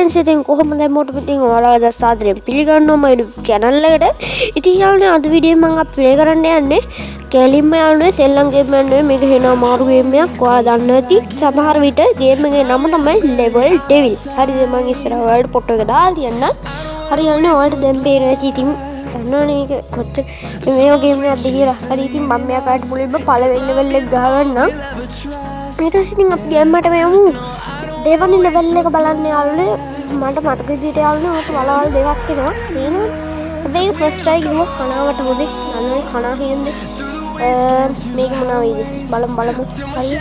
Friends ඉතින් කොහොමද මොකටද ඉතින් ඔයාලා දැස්සාදරෙන් පිළිගන්නවා මගේ channel එකට. ඉතින් යාළුවනේ අද වීඩියෝ මම ප්ලේ කරන්න යන්නේ කැලින්ම යාළුවනේ සෙල්ලම් ගේම් යන්නේ මේක වෙන අමාරු ගේම් එකක්. ඔයාලා දන්න ඇති සමහර විට ගේම් එකේ නම තමයි level devil. හරිද මම ඉස්සරහ ඔයාලට ෆොටෝ එක දාලා තියන්න. හරි යාළුවනේ ඔයාලට දැන් පේනවා ඉතින් දන්නවනේ මේක කොච්චර මේ ගේම් එකක්ද කියලා. හරි ඉතින් මම මෙයාට මුලින්ම පළවෙනි level එක ගහගන්නම්. ඊට පස්සේ ඉතින් අපි ගේම් එකට යමු. දෙවනි ලෙවල් එක බලන්න යාළුවනේ මට මතක විදිහට යාළුවනේ ඔක වලවල් දෙකක් එනවා තියෙනවා. හැබැයි ෆස්ට් ට්‍රයි ගිහුවා කනාවට හොදේ. නන්නේ කනා කියන්නේ මේක මොනවා වේද බලමු. හරි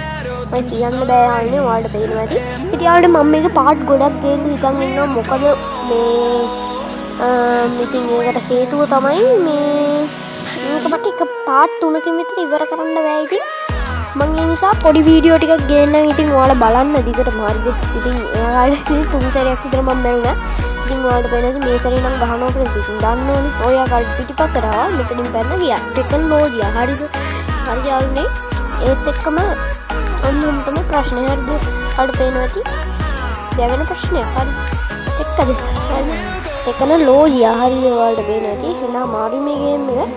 මම කියන්න බෑ යාළුවනේ ඔයාලට පේනවා ඇති. ඉතින් යාළුවනේ මම මේක පාර්ට් ගොඩක් ගේන්න හිතන් ඉන්නවා. මොකද මේ ඉතින් ඒකට හේතුව තමයි මේක මට එක පාර්ට් 3කින් විතර ඉවර කරන්න බෑ. ඉතින් මම ඒ නිසා පොඩි වීඩියෝ ටිකක් ගේන්නම්. ඉතින් ඔයාලා බලන්න දිගටම හරිද. ඉතින් ඔයාලා තුන් සැරයක් විතර මම මරුණා. ඉතින් ඔයාලට පේනද මේ සැරේ නම් ගහනවා ප්‍රින්ස්. ඉතින් දන්නෝනේ ඔයා කල් පිටිපස්සට ආවා මෙතනින් පැන්න ගියා. ටෙක්නොලොජිය හරිද. හරි යාළුවනේ ඒත් එක්කම අන්තිම තමයි ප්‍රශ්නේ හරිද. ඔයාලට පේනවා ඇති දෙවෙනි ප්‍රශ්නය හරි එක්කද හරිද. ටෙක්නොලොජිය හරිද ඔයාලට පේනවා ඇති. එහෙනම් මාරු මේ ගේම් එක.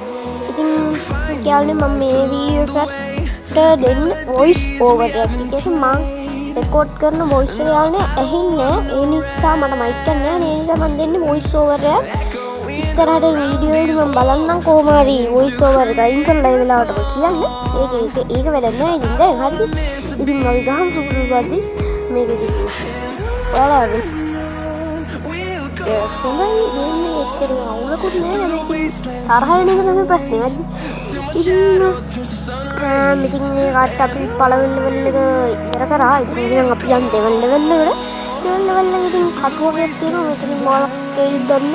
ඉතින් යාළුවනේ මම මේ වීඩියෝ එකට දෙන්න වොයිස් ඕවර් එකක් ටික මම රෙකෝඩ් කරන වොයිස් එක යාළුවනේ ඇහෙන්නේ. ඒ නිසා මට මයික් එක නැහැ. ඒ නිසා මම දෙන්නේ වොයිස් ඕවර් එක. ඉස්සරහට වීඩියෝ එකේ මම බලන්නම් කොහොම හරි වොයිස් ඕවර් එක අයින් කරලා ඒ වෙලාවටම කියන්න. ඒක වැඩක් නැහැ. ඉතින් දැන් හරිද. ඉතින් අපි ගහමු සුපුරුදු පරිදි මේකෙදි. ඔයාලා හොඳයි ගේම් එක එච්චර අවුලකුත් නෑ. හැබැයි ඉතින් තරහ වෙන එක තමයි ප්‍රශ්නේ. හරිද. ඉතින් මෙතින් මේකට අපි පළවෙනි ලෙවල් එක ඉවර කරා. ඉතින් අපි යන් දෙවන ලෙවල් එකට. දෙවන ලෙවල් එක ඉතින් කටුවකයක් තියෙනවා. මෙතනින් මොලක් කේයි දන්න.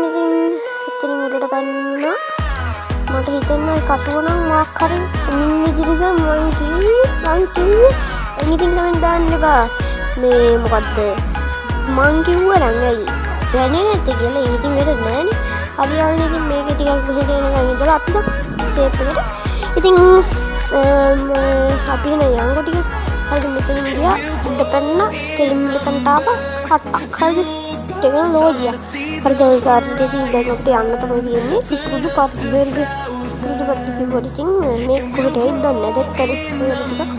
ඉතින් එතනින් උඩට ගන්න මට හිතෙනවා කටුව නම් මොකක් හරි ඉන්න විදිහට මම කිව්වේ ඉතින් කමෙන්ට් දාන්න එපා. මේ මොකද්ද මං කිව්වා නම් ඇයි දැනේ නැත්තේ කියලා. ඉතින් වැඩ නෑනේ. හරි යාළුවනේ ඉතින් මේක ටිකක් මෙහෙට එනකන් ඉඳලා අපි සේප් එකට ඉතින් අපි නේ යංගෝ ටික හරිද. මෙතනින් ගියා උඩ පැන්න කෙලින් මෙතනට ආවා කට්ටක් හරිද. ටෙක්නොලොජිය හරිද. ඔය කාර්යයට ඉතින් දැන් අපිට යන්න තමයි තියෙන්නේ සුපුරුදු පරිදි හරිද. සුපුරුදු පරිදි කිව්වොත් ඉතින් මේක කොහෙට යයිද දන්නේ නැහැ. දැක්කද මේක ටිකක්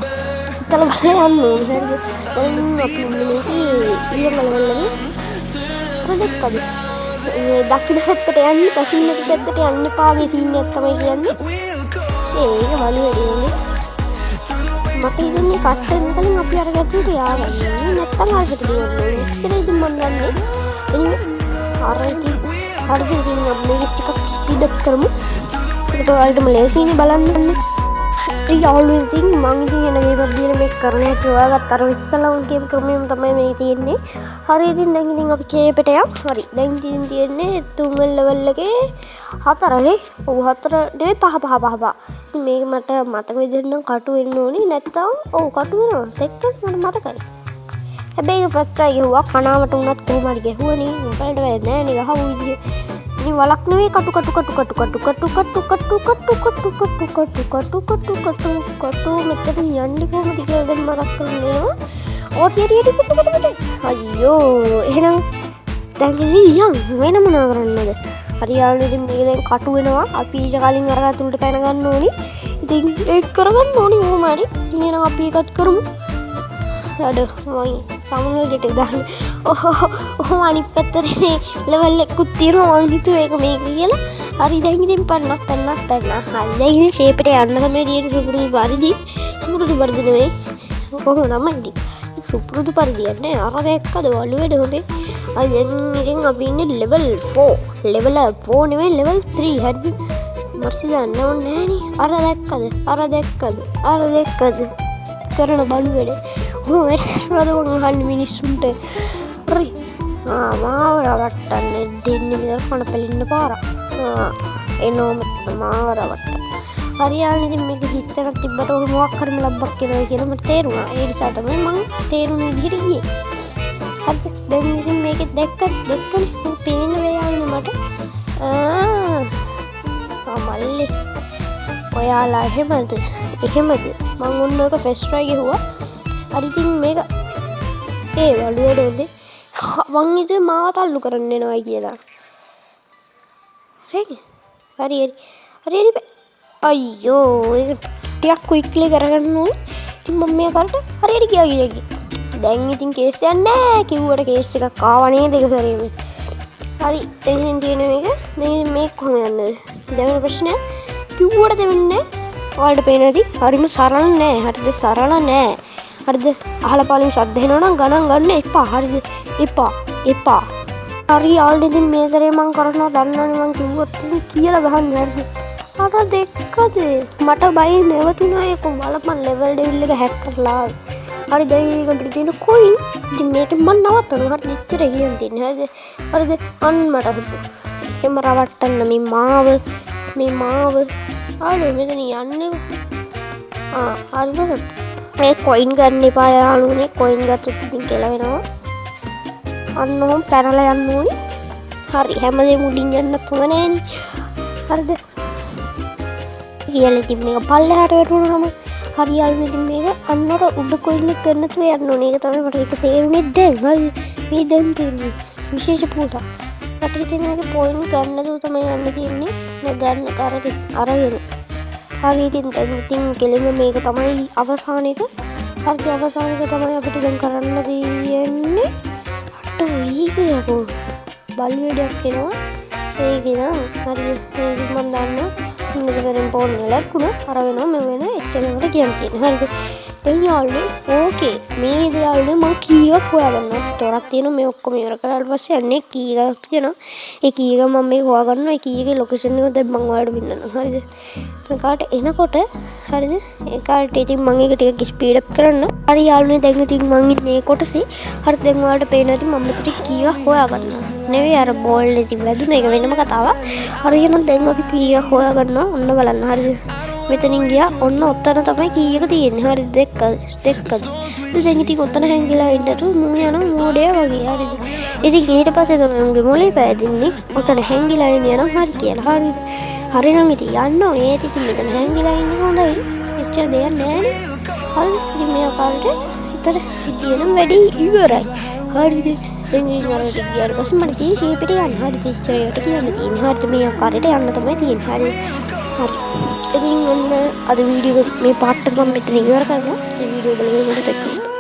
හිතලා බලලා යන්න ඕනේ හරිද. දැන් අපි ඉන්නේ මේකේ ඊළඟ ලෙවල් එකේ හරිද. දැක්කද මේ දකුණු පැත්තට යන්නේ දකුණු පැත්තට යන්න පාගේ සීන් එකක් තමයි කියන්නේ. ඒක බලු වැඩිනේ. මට ඉතින් කට්ටෙන් කලින් අපි අර ගැතුට යාගන්නේ නැත්තම් ආයෙත් දුවන්නේ. ඉතින් ඉතින් මම දන්නේ එනිමේ අර ඉතින් හරිද. ඉතින් මේක ටිකක් ස්පීඩ් අප් කරමු. ඒකට ඔයාලටම ලේසියිනේ බලන්න. ඒ යාළුවෝ ඉතින් මම ඉතින් එන ගේමක් දින මේක කරන්නේ ඔයාගත් අර ඉස්සලවුන් ගේම් ක්‍රමයෙන් තමයි මේ තියෙන්නේ. හරි ඉතින් දැන් ඉතින් අපි කේපට යමු. හරි දැන් ඉතින් තියෙන්නේ තුන්වෙනි ලෙවල් එකේ 4නේ. ඔව් 4 නෙවෙයි 5. ඉතින් මේක මට මතක විදිහට නම් කටු වෙන්න ඕනේ. නැත්තම් ඔව් කටු වෙනවා. දැක්කත් මට මතකයි. හැබැයි ෆස්ට් ට්‍රයි ගිහුවා කනාවට උනත් කොහොම හරි ගැහුවනේ. මොකද වැඩ නැහැ නේ ගහපු විදිහ. ඉතින් වලක් නෙවෙයි කටු මෙතන යන්නේ කොහොමද කියලා දැන් මතක් කරගන්නවා. ඕටි පුටු අයියෝ එහෙනම් දැන් ඉතින් යන් වෙන මොනවා කරන්නද. හරි යාළුවනේ ඉතින් මේක දැන් කටු වෙනවා. අපි ඊට කලින් අරකට උඩට පැන ගන්න ඕනි. ඉතින් ඒක කරගන්න ඕනි කොහොම හරි. ඉතින් එහෙනම් අපි ඒකත් කරමු. අද මම සාමාන්‍ය දෙට දාන්න. ඔහොම අනිත් පැත්තේ ලෙවල් එකකුත් තියෙනවා. මං හිතුවේ ඒක මේක කියලා. හරි දැන් ඉතින් පන්න. හරි දැන් ඉතින් ෂේප් එකට යන්න තමයි තියෙන්නේ සුපුරුදු පරිදි. සුපුරුදු පරිදි නෙවෙයි. කොහොම තමයි ඉතින් සුපුරුදු පරිදි යන්නේ. අර දැක්කද වලු වැඩ හොඳේ. හරි දැන් ඉතින් අපි ඉන්නේ level 4. level 4 නෙවෙයි level 3 හරිද. මර්සි දන්නව නෑනේ. අර දැක්කද කරන බලු වැඩ. ඔහොම වැඩ කරනවද මං අහන්නේ මිනිස්සුන්ට. හරි මාව රවට්ටන්නේ දෙන්නේ විතර කන පෙලින්න පාර. එනෝ මාව රවට්ටන්න. හරි යාළුවනේ ඉතින් මේක හිස්තනක් තිබ්බට ඔහොම මොකක් හරි ලබ්බක් කියලා කියලා මට තේරුණා. ඒ නිසා තමයි මං තේරුණ විදිහට ගියේ. හරිද දැන් ඉතින් මේකෙත් දැක්කනේ පේන්නේ වේ යාළුවනේ මට. මල්ලි ඔයාලා එහෙමද මං ඔන්න ඔක ෆස්ට් ට්‍රයි ගෙහුවා. හරි ඉතින් මේක ඒ වලුවඩ හොඳේ. මං හිතුවේ මාව තල්ලු කරන්න එනවා කියලා. හරි අයියෝ ඒක ටිකක් ක්වික්ලි කරගන්න ඕනේ. ඉතින් මම මේ කරට හරියට ගියා. දැන් ඉතින් කේස් එකක් නැහැ. කිව්වට කේස් එකක් ආවා නේද ඒක සැරේම. හරි දැන් තියෙන මේක දැන් මේක කොහොමද යන්නේ? දැන් ප්‍රශ්නය කිව්වට දෙන්නේ ඔයාලට පේනදී හරිම සරල නෑ. හරිද? සරල නෑ. හරිද? අහලා පාලින් ශබ්ද එනවනම් ගණන් ගන්න එපා. හරිද? එපා. හරි යාළුවනේ ඉතින් මේ සැරේ මම කරනවා දන්නවනේ මම කිව්වොත් ඉතින් කියලා ගහන්න හරිද? අර දෙක්කද මට බයි නැවතුණා ඒක බලපන් ලෙවල් ඩෙවිල් එක හැක් කරලා. හරි දැන් ඒකට තියෙන කොයින් ඉතින් මේක මම නවත්තනවා. හරිද? ඉච්චර කියන තියන්නේ. හරිද? අන්න මට එහෙම රවට්ටන්න මේ මාව ආලෝ මෙතන යන්නේ. හරිද? මේ කොයින් ගන්න එපා යාළුවනේ. කොයින් ගත්තොත් ඉතින් කියලා වෙනවා. අන්න ඔහොම පැනලා යන්න ඕනේ. හරි හැමදේම උඩින් යන්නත් හොඳ නෑනේ. හරිද? කියලා ඉතින් මේක පල්ලෙහාට වැටුනහම හරි යාළුවනේ ඉතින් මේක අන්නර උඩ කොයින් එක ගන්න තු යන්න ඕනේ. ඒක තමයි මට ඒක තේරුනේ දැන්. හරි මේ දැන් තේරුනේ. විශේෂ පුතා. මට ඉතින් මේක පොයින්ට් ගන්න තු තමයි යන්න තියෙන්නේ. මේ ගන්න අරගෙන. හරි ඉතින් දැන් ඉතින් කෙලින්ම මේක තමයි අවසාන එක. හරි අවසාන එක තමයි අපිට දැන් කරන්න තියෙන්නේ. ඊකෝ බලවේඩයක් එනවා. ඒක නම් හරි ඒක මම දන්නවා. මේක සරෙන් පොන්නේ ලැක්කුණා. අර වෙනවා මම වෙන එච්චරකට කියන්නේ. හරිද? දැන් යාළුවනේ ඕකේ මේ යාළුවනේ මම කීයක් හොයාගන්නවා. තොරක් තියෙනවා මේ ඔක්කොම ඉවර කරලා පස්සේ අන්නේ කීයක් තියෙනවා. ඒ කීයක මම මේ හොයාගන්නවා. ඒ කීයකේ ලොකේෂන් එක දැන් මම ඔයාලට පින්නනවා. හරිද? මේකට එනකොට හරිද? ඒකට ඉතින් මම ඒක ටිකක් ස්පීඩ් අප් කරන්න. හරි යාළුවනේ දැන් ඉතින් මම ඉන්නේ කොටසේ. හරි දැන් ඔයාලට පේනවා ඉතින් මම මෙතන කීයක් හොයාගන්නවා. නෙවෙයි අර බෝල් එකේ වැදුන එක වෙනම කතාවක්. හරි එහෙනම් දැන් අපි කීයක් හොයාගන්නවා. ඔන්න බලන්න. හරිද? මෙතනින් ගියා ඔන්න ඔතන තමයි කීයක තියෙන්නේ. හරිද? දෙකද. දැන් ඉතින් ඔතන හැංගිලා ඉන්නතු මූ යන මෝඩය වගේ. හරිද? ඉතින් ඊට පස්සේ තමයි උන්ගේ මොලේ පෑදින්නේ. ඔතන හැංගිලා ඉන්නේ නම් හරි කියලා. හරිද? හරි නම් ඉතින් යන්න ඕනේ. ඒත් ඉතින් මෙතන හැංගිලා ඉන්නේ හොඳයි. එච්චර දෙයක් නෑනේ. හරි ඉතින් මේ ආකාරයට ඉතර ඉතිනම් වැඩි ඉවරයි. හරිද? දැන් ඉතින් අර ගියාට පස්සේ මට තියෙන ෂේප් එකට යන්න. හරිද? ඉච්චරයට කියන්න තියෙන්නේ. හරිද? මේ ආකාරයට යන්න තමයි තියෙන්නේ. හරි. ඉතින් ඔන්න අද වීඩියෝ මේ පාර්ට් එක මම මෙතන ඉවර කරනවා. මේ වීඩියෝ බලගෙන ඉන්නකොට